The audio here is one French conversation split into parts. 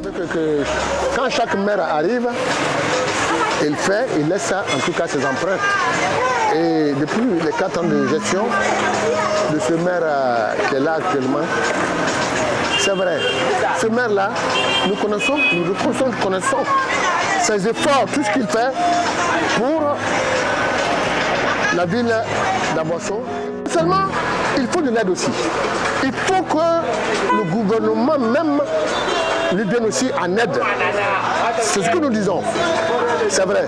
savez que quand chaque maire arrive, il laisse ça, en tout cas ses empreintes. Et depuis les 4 ans de gestion de ce maire qui est là actuellement, c'est vrai, ce maire-là, nous connaissons ses efforts, tout ce qu'il fait pour la ville d'Aboisseau. Seulement, il faut de l'aide aussi. Il faut que le gouvernement même lui vienne aussi en aide. C'est ce que nous disons. C'est vrai.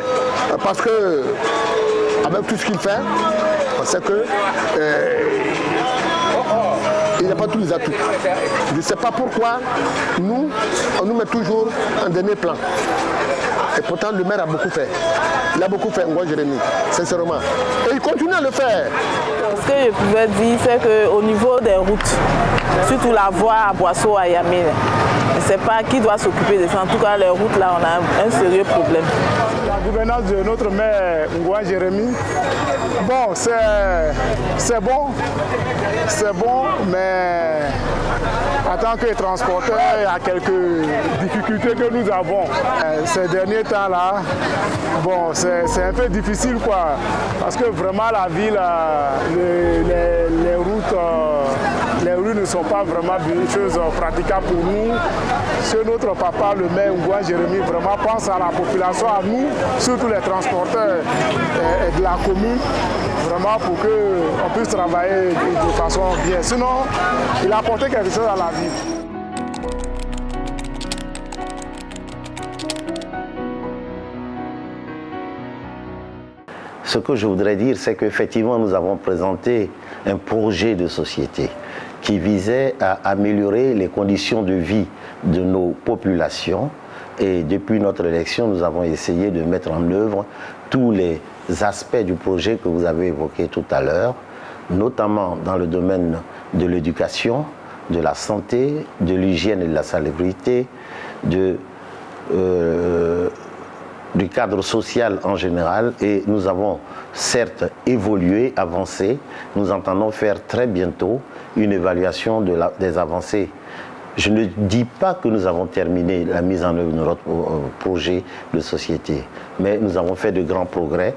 Parce que, avec tout ce qu'il fait, on sait que il n'a pas tous les atouts. Je ne sais pas pourquoi on nous met toujours en dernier plan. Et pourtant, le maire a beaucoup fait. Il a beaucoup fait, moi, Jérémy, sincèrement. Et il continue à le faire. Ce que je pouvais dire, c'est qu'au niveau des routes, surtout la voie à Boisseau, à Yamé, je ne sais pas qui doit s'occuper de ça. En tout cas, les routes, là, on a un sérieux problème. La gouvernance de notre maire, Ngouan Jérémy, bon, c'est bon, mais en tant que transporteur, il y a quelques difficultés que nous avons. Ces derniers temps-là, bon, c'est un peu difficile, quoi, parce que vraiment la ville, les rues ne sont pas vraiment des choses praticables pour nous. Ce notre papa, le maire Ngouan Jérémy, vraiment pense à la population, à nous, surtout les transporteurs de la commune, vraiment pour qu'on puisse travailler de façon bien. Sinon, il a apporté quelque chose à la ville. Ce que je voudrais dire, c'est qu'effectivement, nous avons présenté un projet de société qui visait à améliorer les conditions de vie de nos populations. Et depuis notre élection, nous avons essayé de mettre en œuvre tous les aspects du projet que vous avez évoqué tout à l'heure, notamment dans le domaine de l'éducation, de la santé, de l'hygiène et de la salubrité, du cadre social en général. Et nous avons certes évolué, avancé. Nous entendons faire très bientôt une évaluation des avancées. Je ne dis pas que nous avons terminé la mise en œuvre de notre projet de société, mais nous avons fait de grands progrès.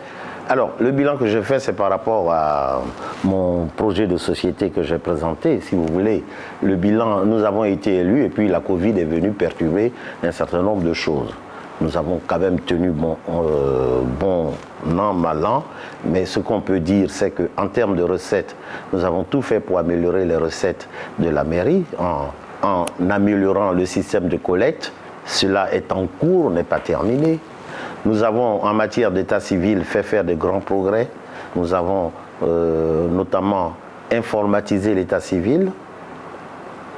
Alors, le bilan que je fais, c'est par rapport à mon projet de société que j'ai présenté, si vous voulez. Le bilan, nous avons été élus et puis la Covid est venue perturber un certain nombre de choses. Nous avons quand même tenu bon an, mal an, mais ce qu'on peut dire, c'est qu'en termes de recettes, nous avons tout fait pour améliorer les recettes de la mairie en améliorant le système de collecte. Cela est en cours, n'est pas terminé. Nous avons, en matière d'état civil, fait faire de grands progrès. Nous avons notamment informatisé l'état civil.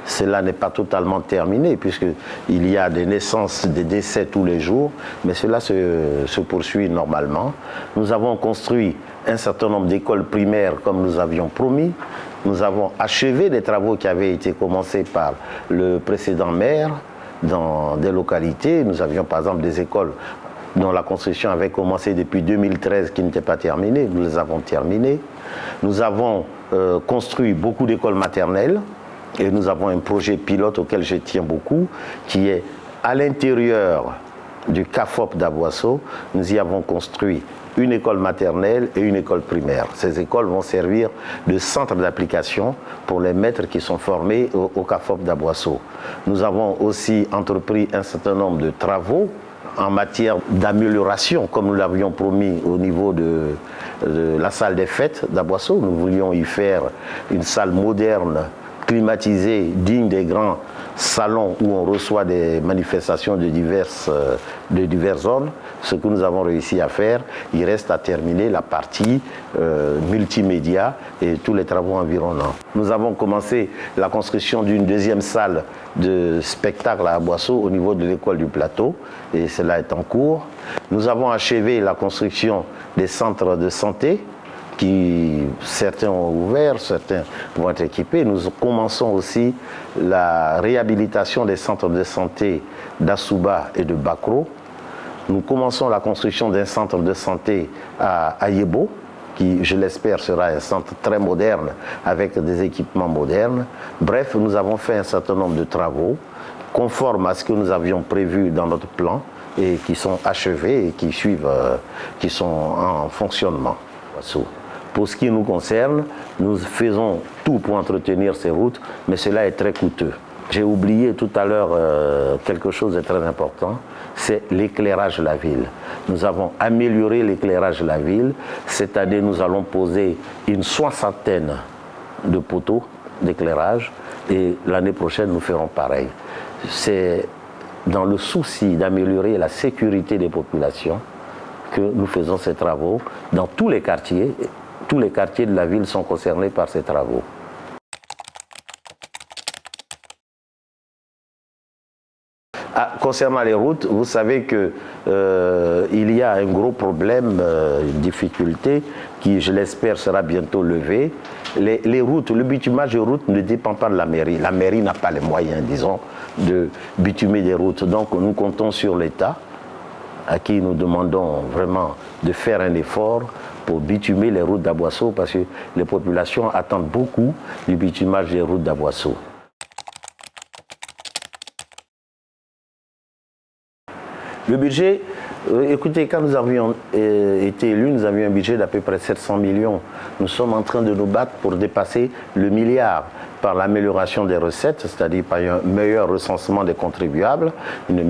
Cela n'est pas totalement terminé, puisqu'il y a des naissances, des décès tous les jours, mais cela se poursuit normalement. Nous avons construit un certain nombre d'écoles primaires comme nous avions promis. Nous avons achevé des travaux qui avaient été commencés par le précédent maire dans des localités. Nous avions par exemple des écoles dont la construction avait commencé depuis 2013 qui n'étaient pas terminées. Nous les avons terminées. Nous avons construit beaucoup d'écoles maternelles. Et nous avons un projet pilote auquel je tiens beaucoup, qui est à l'intérieur du CAFOP d'Aboisseau. Nous y avons construit une école maternelle et une école primaire. Ces écoles vont servir de centre d'application pour les maîtres qui sont formés au CAFOP d'Aboisseau. Nous avons aussi entrepris un certain nombre de travaux en matière d'amélioration, comme nous l'avions promis au niveau de la salle des fêtes d'Aboisseau. Nous voulions y faire une salle moderne, climatisé, digne des grands salons où on reçoit des manifestations de diverses zones. Ce que nous avons réussi à faire, il reste à terminer la partie multimédia et tous les travaux environnants. Nous avons commencé la construction d'une deuxième salle de spectacle à Aboisseau au niveau de l'école du Plateau et cela est en cours. Nous avons achevé la construction des centres de santé qui certains ont ouvert, certains vont être équipés. Nous commençons aussi la réhabilitation des centres de santé d'Assouba et de Bakro. Nous commençons la construction d'un centre de santé à Ayebo, qui, je l'espère, sera un centre très moderne avec des équipements modernes. Bref, nous avons fait un certain nombre de travaux conformes à ce que nous avions prévu dans notre plan et qui sont achevés et qui suivent, qui sont en fonctionnement. Pour ce qui nous concerne, nous faisons tout pour entretenir ces routes, mais cela est très coûteux. J'ai oublié tout à l'heure quelque chose de très important, c'est l'éclairage de la ville. Nous avons amélioré l'éclairage de la ville. Cette année, nous allons poser une 60aine de poteaux d'éclairage et l'année prochaine, nous ferons pareil. C'est dans le souci d'améliorer la sécurité des populations que nous faisons ces travaux dans tous les quartiers. Tous les quartiers de la ville sont concernés par ces travaux. Concernant les routes, vous savez qu'il y a un gros problème, une difficulté qui, je l'espère, sera bientôt levée. Les routes, le bitumage de routes ne dépend pas de la mairie. La mairie n'a pas les moyens, disons, de bitumer des routes. Donc nous comptons sur l'État, à qui nous demandons vraiment de faire un effort pour bitumer les routes d'Aboisseau, parce que les populations attendent beaucoup du bitumage des routes d'Aboisseau. Le budget, écoutez, quand nous avions été élus, nous avions un budget d'à peu près 700 millions. Nous sommes en train de nous battre pour dépasser le milliard par l'amélioration des recettes, c'est-à-dire par un meilleur recensement des contribuables, un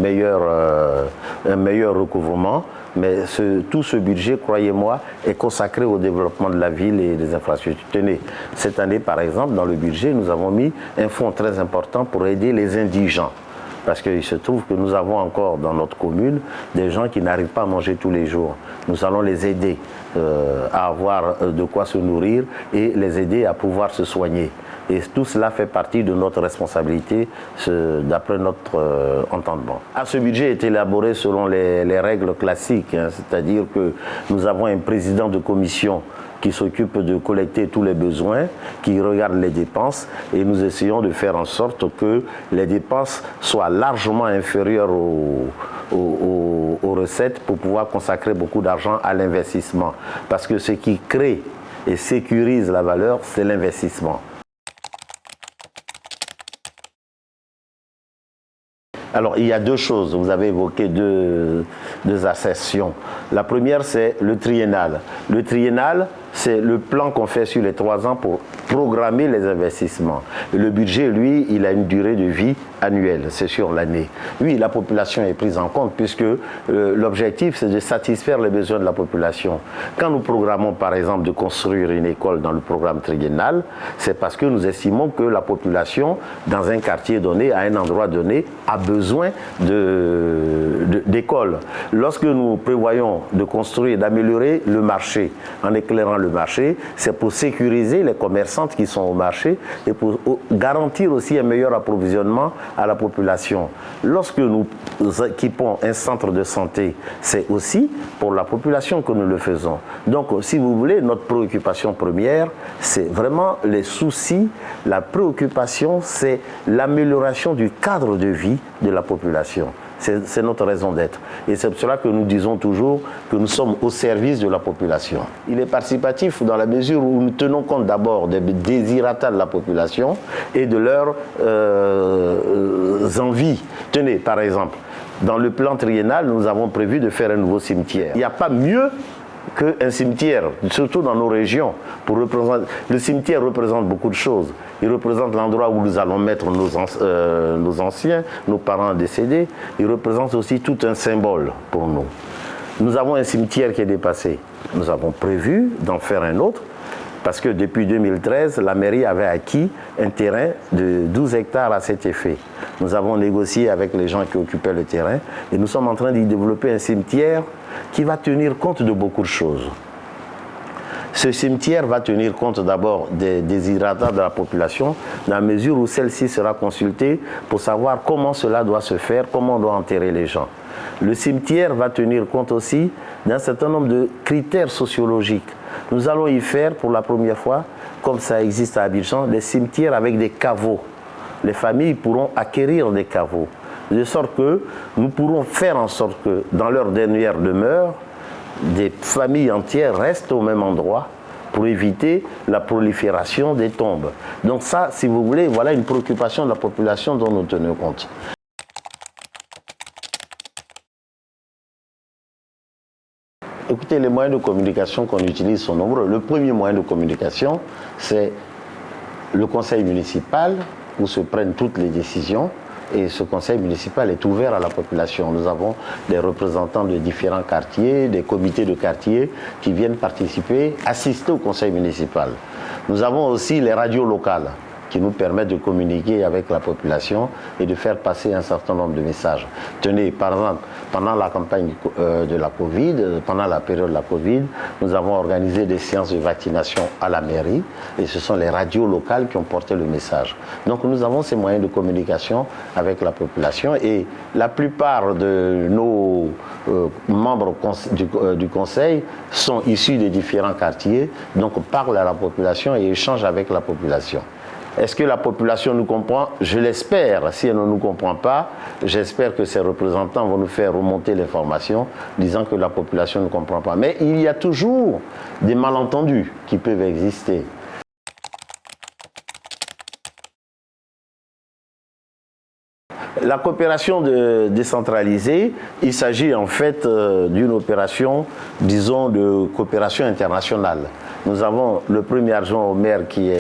meilleur recouvrement. Mais tout ce budget, croyez-moi, est consacré au développement de la ville et des infrastructures. Tenez, cette année, par exemple, dans le budget, nous avons mis un fonds très important pour aider les indigents. Parce qu'il se trouve que nous avons encore dans notre commune des gens qui n'arrivent pas à manger tous les jours. Nous allons les aider à avoir de quoi se nourrir et les aider à pouvoir se soigner. Et tout cela fait partie de notre responsabilité d'après notre entendement. Ce budget est élaboré selon les règles classiques, hein, c'est-à-dire que nous avons un président de commission qui s'occupe de collecter tous les besoins, qui regarde les dépenses, et nous essayons de faire en sorte que les dépenses soient largement inférieures aux recettes pour pouvoir consacrer beaucoup d'argent à l'investissement. Parce que ce qui crée et sécurise la valeur, c'est l'investissement. Alors, il y a deux choses. Vous avez évoqué deux assertions. La première, c'est le triennal. Le triennal, c'est le plan qu'on fait sur les 3 ans pour programmer les investissements. Et le budget, lui, il a une durée de vie annuelle, c'est sur l'année. Oui, la population est prise en compte puisque l'objectif, c'est de satisfaire les besoins de la population. Quand nous programmons, par exemple, de construire une école dans le programme triennal, c'est parce que nous estimons que la population, dans un quartier donné, à un endroit donné, a besoin d'écoles. Lorsque nous prévoyons de construire, d'améliorer le marché, en éclairant le marché, c'est pour sécuriser les commerçantes qui sont au marché et pour garantir aussi un meilleur approvisionnement à la population. Lorsque nous équipons un centre de santé, c'est aussi pour la population que nous le faisons. Donc, si vous voulez, notre préoccupation première, c'est vraiment les soucis. La préoccupation, c'est l'amélioration du cadre de vie de la population. C'est notre raison d'être. Et c'est pour cela que nous disons toujours que nous sommes au service de la population. Il est participatif dans la mesure où nous tenons compte d'abord des désirata de la population et de leurs envies. Tenez, par exemple, dans le plan triennal, nous avons prévu de faire un nouveau cimetière. Il n'y a pas mieux qu'un cimetière, surtout dans nos régions. Le cimetière représente beaucoup de choses. Il représente l'endroit où nous allons mettre nos anciens, nos parents décédés. Il représente aussi tout un symbole pour nous. Nous avons un cimetière qui est dépassé. Nous avons prévu d'en faire un autre, parce que depuis 2013, la mairie avait acquis un terrain de 12 hectares à cet effet. Nous avons négocié avec les gens qui occupaient le terrain et nous sommes en train d'y développer un cimetière qui va tenir compte de beaucoup de choses. Ce cimetière va tenir compte d'abord des désirata de la population, dans la mesure où celle-ci sera consultée pour savoir comment cela doit se faire, comment on doit enterrer les gens. Le cimetière va tenir compte aussi d'un certain nombre de critères sociologiques. Nous allons y faire pour la première fois, comme ça existe à Abidjan, des cimetières avec des caveaux. Les familles pourront acquérir des caveaux, de sorte que nous pourrons faire en sorte que dans leur dernière demeure, des familles entières restent au même endroit pour éviter la prolifération des tombes. Donc ça, si vous voulez, voilà une préoccupation de la population dont nous tenons compte. Écoutez, les moyens de communication qu'on utilise sont nombreux. Le premier moyen de communication, c'est le conseil municipal, où se prennent toutes les décisions. Et ce conseil municipal est ouvert à la population. Nous avons des représentants de différents quartiers, des comités de quartier qui viennent participer, assister au conseil municipal. Nous avons aussi les radios locales qui nous permettent de communiquer avec la population et de faire passer un certain nombre de messages. Tenez, par exemple, pendant la campagne de la Covid, pendant la période de la Covid, nous avons organisé des séances de vaccination à la mairie et ce sont les radios locales qui ont porté le message. Donc nous avons ces moyens de communication avec la population et la plupart de nos membres du conseil sont issus des différents quartiers, donc parlent à la population et échangent avec la population. Est-ce que la population nous comprend? Je l'espère. Si elle ne nous comprend pas, j'espère que ces représentants vont nous faire remonter l'information disant que la population ne comprend pas. Mais il y a toujours des malentendus qui peuvent exister. La coopération décentralisée, il s'agit en fait d'une opération, disons, de coopération internationale. Nous avons le premier adjoint au maire qui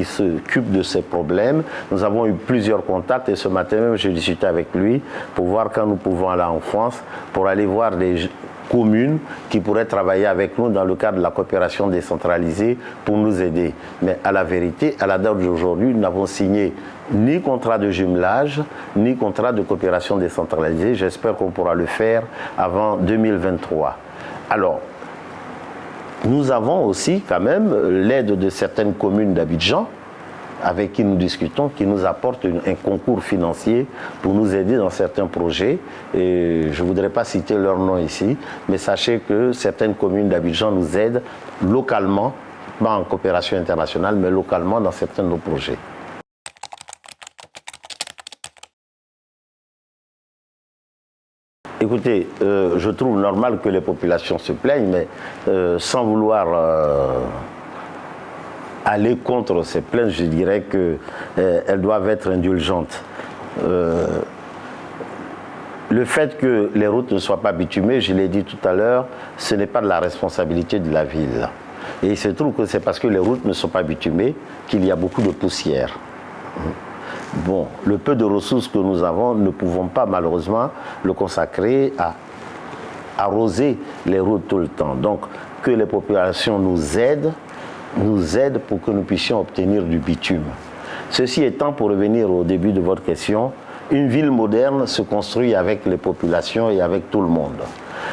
s'occupe de ces problèmes. Nous avons eu plusieurs contacts et ce matin même, j'ai discuté avec lui pour voir quand nous pouvons aller en France, pour aller voir des communes qui pourraient travailler avec nous dans le cadre de la coopération décentralisée pour nous aider. Mais à la vérité, à la date d'aujourd'hui, nous n'avons signé ni contrat de jumelage, ni contrat de coopération décentralisée. J'espère qu'on pourra le faire avant 2023. Alors, nous avons aussi quand même l'aide de certaines communes d'Abidjan avec qui nous discutons, qui nous apportent un concours financier pour nous aider dans certains projets. Et je ne voudrais pas citer leur nom ici, mais sachez que certaines communes d'Abidjan nous aident localement, pas en coopération internationale, mais localement dans certains de nos projets. Écoutez, je trouve normal que les populations se plaignent, mais sans vouloir aller contre ces plaintes, je dirais qu'elles doivent être indulgentes. Le fait que les routes ne soient pas bitumées, je l'ai dit tout à l'heure, ce n'est pas de la responsabilité de la ville. Et il se trouve que c'est parce que les routes ne sont pas bitumées qu'il y a beaucoup de poussière. Bon, le peu de ressources que nous avons, ne pouvons pas malheureusement le consacrer à arroser les routes tout le temps. Donc, que les populations nous aident pour que nous puissions obtenir du bitume. Ceci étant, pour revenir au début de votre question, une ville moderne se construit avec les populations et avec tout le monde.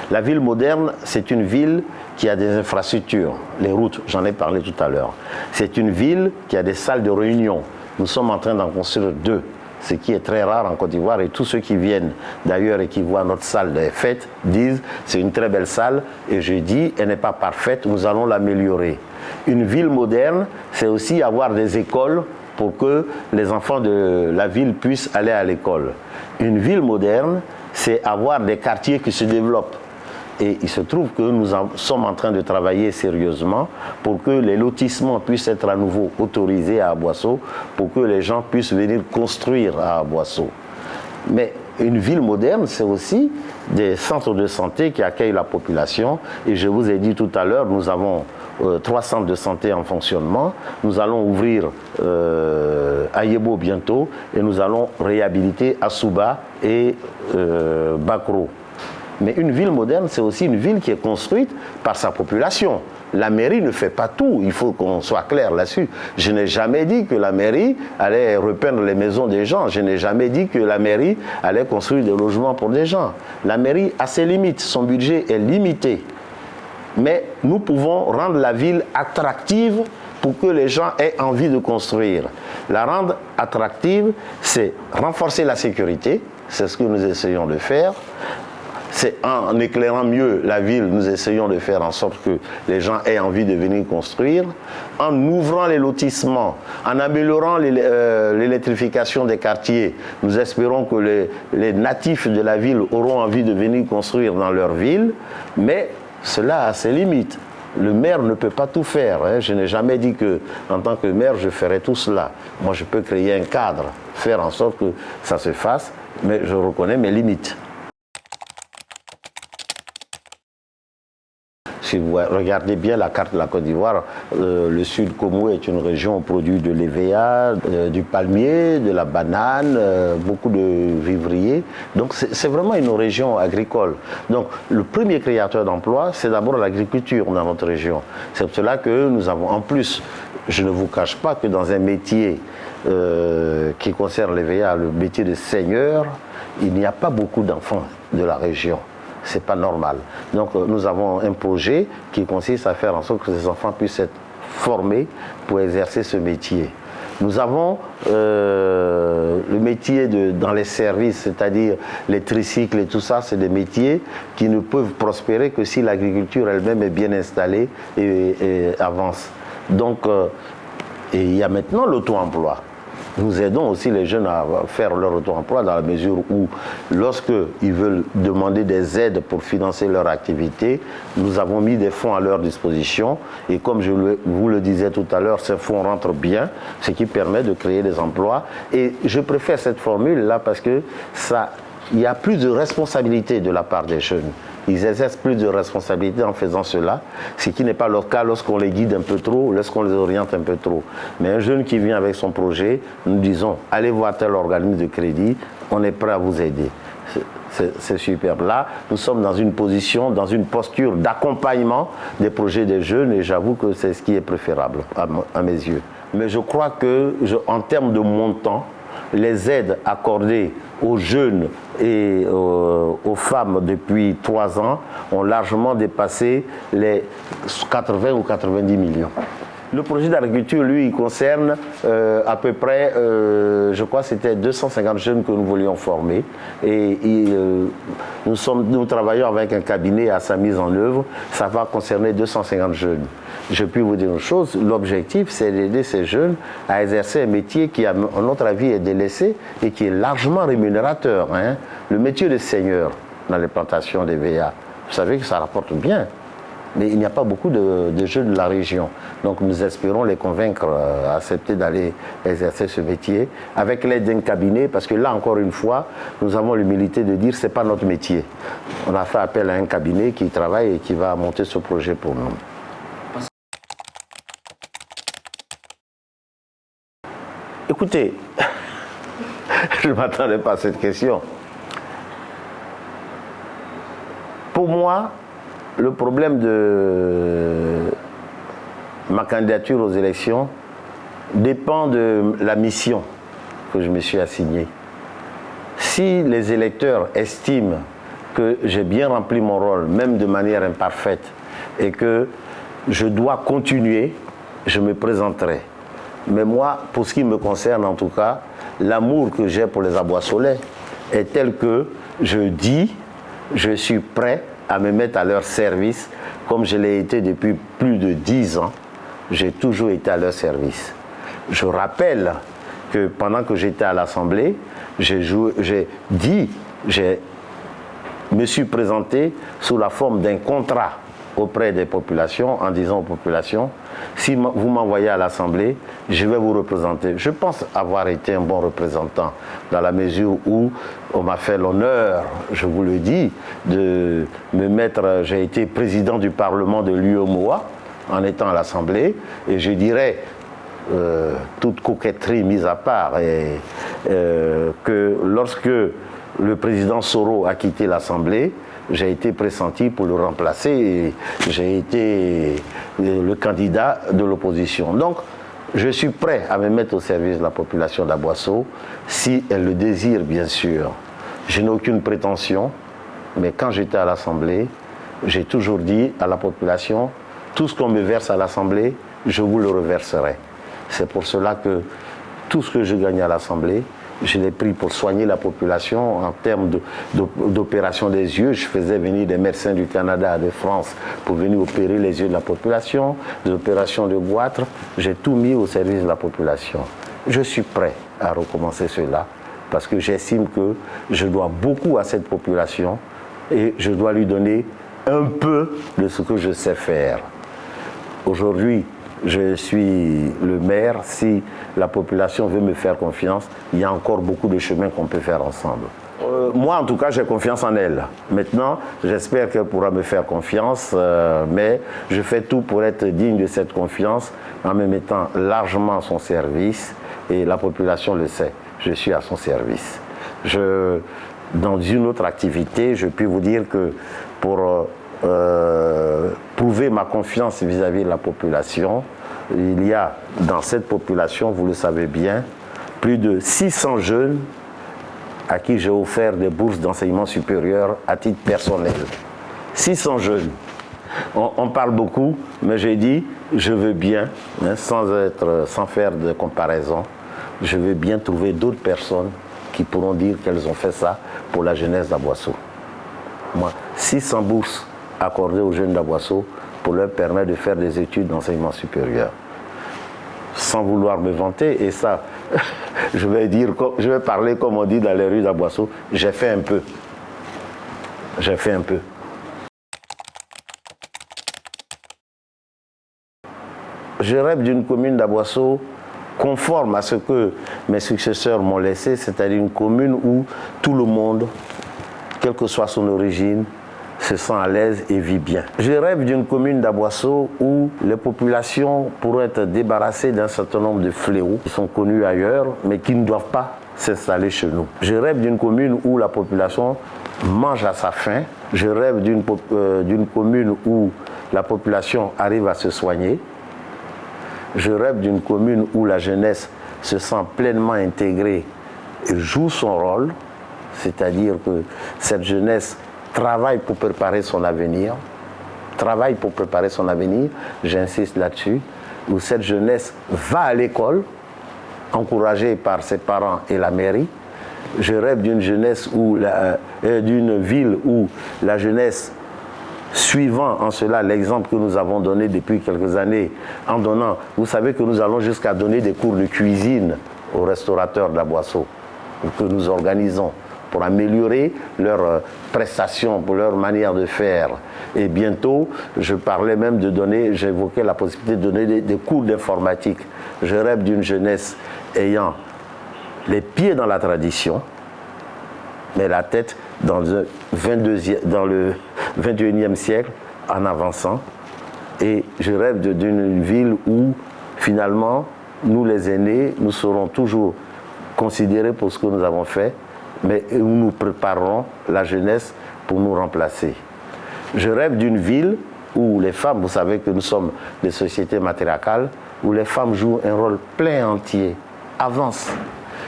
La ville moderne, c'est une ville qui a des infrastructures, les routes, j'en ai parlé tout à l'heure. C'est une ville qui a des salles de réunion. Nous sommes en train d'en construire 2, ce qui est très rare en Côte d'Ivoire. Et tous ceux qui viennent d'ailleurs et qui voient notre salle des fêtes disent c'est une très belle salle. Et je dis, elle n'est pas parfaite, nous allons l'améliorer. Une ville moderne, c'est aussi avoir des écoles pour que les enfants de la ville puissent aller à l'école. Une ville moderne, c'est avoir des quartiers qui se développent. Et il se trouve que nous sommes en train de travailler sérieusement pour que les lotissements puissent être à nouveau autorisés à Aboisseau, pour que les gens puissent venir construire à Aboisseau. Mais une ville moderne, c'est aussi des centres de santé qui accueillent la population. Et je vous ai dit tout à l'heure, nous avons 3 centres de santé en fonctionnement. Nous allons ouvrir Ayebo bientôt et nous allons réhabiliter Assouba et Bakro. Mais une ville moderne, c'est aussi une ville qui est construite par sa population. La mairie ne fait pas tout, il faut qu'on soit clair là-dessus. Je n'ai jamais dit que la mairie allait repeindre les maisons des gens. Je n'ai jamais dit que la mairie allait construire des logements pour des gens. La mairie a ses limites, son budget est limité. Mais nous pouvons rendre la ville attractive pour que les gens aient envie de construire. La rendre attractive, c'est renforcer la sécurité, c'est ce que nous essayons de faire. C'est en éclairant mieux la ville, nous essayons de faire en sorte que les gens aient envie de venir construire, en ouvrant les lotissements, en améliorant l'électrification des quartiers. Nous espérons que les natifs de la ville auront envie de venir construire dans leur ville, mais cela a ses limites. Le maire ne peut pas tout faire. Hein. Je n'ai jamais dit que, en tant que maire, je ferai tout cela. Moi, je peux créer un cadre, faire en sorte que ça se fasse, mais je reconnais mes limites. Si vous regardez bien la carte de la Côte d'Ivoire, le Sud Komo est une région au produit de l'EVA, du palmier, de la banane, beaucoup de vivriers. Donc c'est vraiment une région agricole. Donc le premier créateur d'emplois, c'est d'abord l'agriculture dans notre région. C'est pour cela que nous avons, en plus, je ne vous cache pas que dans un métier qui concerne l'EVA, le métier de seigneur, il n'y a pas beaucoup d'enfants de la région. C'est pas normal. Donc nous avons un projet qui consiste à faire en sorte que ces enfants puissent être formés pour exercer ce métier. Nous avons le métier dans les services, c'est-à-dire les tricycles et tout ça, c'est des métiers qui ne peuvent prospérer que si l'agriculture elle-même est bien installée et avance. Donc, et il y a maintenant l'auto-emploi. Nous aidons aussi les jeunes à faire leur auto-emploi dans la mesure où, lorsqu'ils veulent demander des aides pour financer leur activité, nous avons mis des fonds à leur disposition. Et comme je vous le disais tout à l'heure, ces fonds rentrent bien, ce qui permet de créer des emplois. Et je préfère cette formule-là parce que il y a plus de responsabilité de la part des jeunes. Ils exercent plus de responsabilité en faisant cela, ce qui n'est pas leur cas lorsqu'on les guide un peu trop, lorsqu'on les oriente un peu trop. Mais un jeune qui vient avec son projet, nous disons, allez voir tel organisme de crédit, on est prêt à vous aider. C'est superbe. Là, nous sommes dans une position, dans une posture d'accompagnement des projets des jeunes et j'avoue que c'est ce qui est préférable à mes yeux. Mais je crois que, en termes de montant, les aides accordées aux jeunes et aux femmes depuis 3 ans ont largement dépassé les 80 ou 90 millions. Le projet d'agriculture, lui, il concerne à peu près, je crois que c'était 250 jeunes que nous voulions former. Et nous travaillons avec un cabinet à sa mise en œuvre. Ça va concerner 250 jeunes. Je puis vous dire une chose, l'objectif, c'est d'aider ces jeunes à exercer un métier qui, à notre avis, est délaissé et qui est largement rémunérateur. Hein. Le métier de seigneur dans les plantations des VA, vous savez que ça rapporte bien. Mais il n'y a pas beaucoup de jeunes de la région. Donc nous espérons les convaincre à accepter d'aller exercer ce métier avec l'aide d'un cabinet, parce que là, encore une fois, nous avons l'humilité de dire que ce n'est pas notre métier. On a fait appel à un cabinet qui travaille et qui va monter ce projet pour nous. Écoutez, je ne m'attendais pas à cette question. Pour moi, le problème de ma candidature aux élections dépend de la mission que je me suis assignée. Si les électeurs estiment que j'ai bien rempli mon rôle, même de manière imparfaite, et que je dois continuer, je me présenterai. Mais moi, pour ce qui me concerne en tout cas, l'amour que j'ai pour les Aboissolais est tel que je dis, je suis prêt à me mettre à leur service, comme je l'ai été depuis plus de 10 ans. J'ai toujours été à leur service. Je rappelle que pendant que j'étais à l'Assemblée, je me suis présenté sous la forme d'un contrat auprès des populations, en disant aux populations, si vous m'envoyez à l'Assemblée, je vais vous représenter. Je pense avoir été un bon représentant, dans la mesure où on m'a fait l'honneur, je vous le dis, de me mettre, j'ai été président du Parlement de l'UEMOA, en étant à l'Assemblée, et je dirais, toute coquetterie mise à part, que lorsque le président Soro a quitté l'Assemblée, j'ai été pressenti pour le remplacer et j'ai été le candidat de l'opposition. Donc, je suis prêt à me mettre au service de la population d'Aboisseau, si elle le désire, bien sûr. Je n'ai aucune prétention, mais quand j'étais à l'Assemblée, j'ai toujours dit à la population, tout ce qu'on me verse à l'Assemblée, je vous le reverserai. C'est pour cela que tout ce que je gagne à l'Assemblée, je l'ai pris pour soigner la population en termes d'opération des yeux. Je faisais venir des médecins du Canada, de France, pour venir opérer les yeux de la population, des opérations de goitre. J'ai tout mis au service de la population. Je suis prêt à recommencer cela parce que j'estime que je dois beaucoup à cette population et je dois lui donner un peu de ce que je sais faire. Aujourd'hui, je suis le maire. Si la population veut me faire confiance, il y a encore beaucoup de chemin qu'on peut faire ensemble. moi, en tout cas, j'ai confiance en elle. Maintenant, j'espère qu'elle pourra me faire confiance, mais je fais tout pour être digne de cette confiance en me mettant largement à son service, et la population le sait, je suis à son service. Dans une autre activité, je puis vous dire que pour prouver ma confiance vis-à-vis de la population, il y a dans cette population, vous le savez bien, plus de 600 jeunes à qui j'ai offert des bourses d'enseignement supérieur à titre personnel. 600 jeunes. On parle beaucoup, mais j'ai dit, je veux bien, hein, sans faire de comparaison, je veux bien trouver d'autres personnes qui pourront dire qu'elles ont fait ça pour la jeunesse d'Aboisseau. Moi, 600 bourses accordées aux jeunes d'Aboisseau pour leur permettre de faire des études d'enseignement supérieur. Sans vouloir me vanter, et ça, je vais parler comme on dit dans les rues d'Aboisseau, j'ai fait un peu. J'ai fait un peu. Je rêve d'une commune d'Aboisseau conforme à ce que mes successeurs m'ont laissé, c'est-à-dire une commune où tout le monde, quelle que soit son origine, se sent à l'aise et vit bien. Je rêve d'une commune d'Aboisseau où les populations pourraient être débarrassées d'un certain nombre de fléaux qui sont connus ailleurs, mais qui ne doivent pas s'installer chez nous. Je rêve d'une commune où la population mange à sa faim. Je rêve d'une commune où la population arrive à se soigner. Je rêve d'une commune où la jeunesse se sent pleinement intégrée et joue son rôle, c'est-à-dire que cette jeunesse travaille pour préparer son avenir, j'insiste là-dessus, où cette jeunesse va à l'école, encouragée par ses parents et la mairie. Je rêve d'une jeunesse d'une ville où la jeunesse, suivant en cela l'exemple que nous avons donné depuis quelques années, en donnant, vous savez que nous allons jusqu'à donner des cours de cuisine aux restaurateurs d'Aboisseau, que nous organisons pour améliorer leurs prestations, pour leur manière de faire. Et bientôt, je parlais même j'évoquais la possibilité de donner des cours d'informatique. Je rêve d'une jeunesse ayant les pieds dans la tradition, mais la tête dans le 21e siècle, en avançant. Et je rêve d'une ville où, finalement, nous les aînés, nous serons toujours considérés pour ce que nous avons fait, mais où nous préparerons la jeunesse pour nous remplacer. Je rêve d'une ville où les femmes, vous savez que nous sommes des sociétés matriarcales, où les femmes jouent un rôle plein entier, avancent.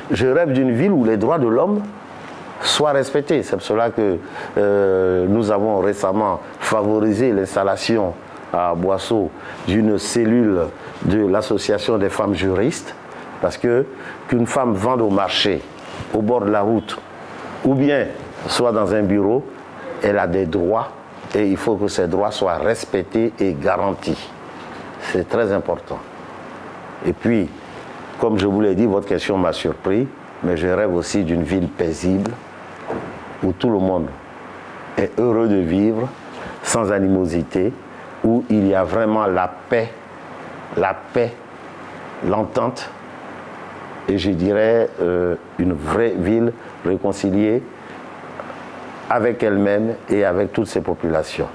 Je rêve d'une ville où les droits de l'homme soient respectés. C'est pour cela que nous avons récemment favorisé l'installation à Boisseau d'une cellule de l'association des femmes juristes, parce qu'une femme vende au marché, au bord de la route, ou bien soit dans un bureau, elle a des droits et il faut que ces droits soient respectés et garantis. C'est très important. Et puis, comme je vous l'ai dit, votre question m'a surpris, mais je rêve aussi d'une ville paisible où tout le monde est heureux de vivre, sans animosité, où il y a vraiment la paix, l'entente, et je dirais une vraie ville réconciliée avec elle-même et avec toutes ses populations.